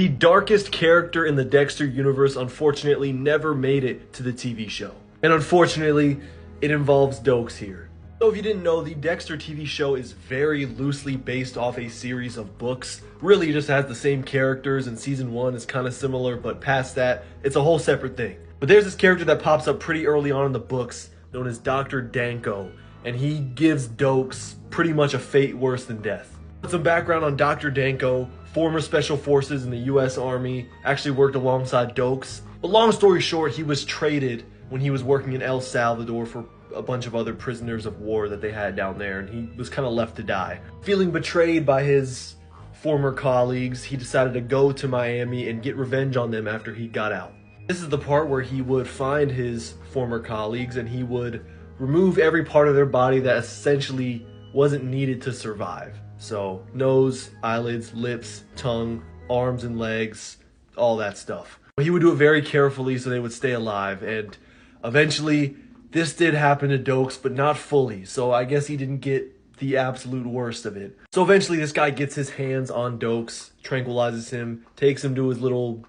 The darkest character in the Dexter universe unfortunately never made it to the TV show. And unfortunately, it involves Dokes here. So if you didn't know, the Dexter TV show is very loosely based off a series of books. Really just has the same characters, and season 1 is kind of similar, but past that, it's a whole separate thing. But there's this character that pops up pretty early on in the books, known as Dr. Danko, and he gives Dokes pretty much a fate worse than death. Some background on Dr. Danko: former special forces in the US Army, actually worked alongside Dokes. But long story short, he was traded when he was working in El Salvador for a bunch of other prisoners of war that they had down there, and he was kind of left to die. Feeling betrayed by his former colleagues, he decided to go to Miami and get revenge on them after he got out. This is the part where he would find his former colleagues and he would remove every part of their body that essentially wasn't needed to survive. So nose, eyelids, lips, tongue, arms and legs, all that stuff. But he would do it very carefully so they would stay alive, and eventually this did happen to Dokes, but not fully, so I guess he didn't get the absolute worst of it. So eventually this guy gets his hands on Dokes, tranquilizes him, takes him to his little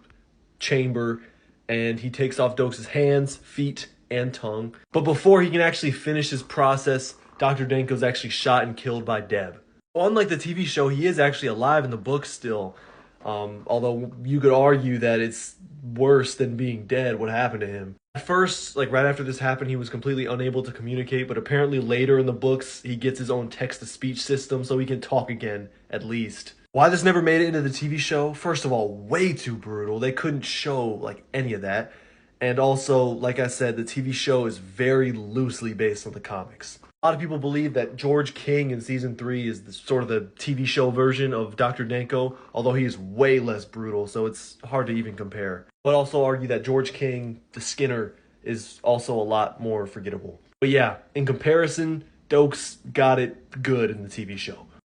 chamber, and he takes off Dokes' hands, feet, and tongue. But before he can actually finish his process, Dr. Danko's actually shot and killed by Deb. Unlike the TV show, he is actually alive in the book still, although you could argue that it's worse than being dead what happened to him. At first, like right after this happened, he was completely unable to communicate, but apparently later in the books, he gets his own text-to-speech system so he can talk again, at least. Why this never made it into the TV show? First of all, way too brutal. They couldn't show like any of that. And also, like I said, the TV show is very loosely based on the comics. A lot of people believe that George King in season 3 is sort of the TV show version of Dr. Danko, although he is way less brutal, so it's hard to even compare. But also argue that George King, the Skinner, is also a lot more forgettable. But yeah, in comparison, Dokes got it good in the TV show.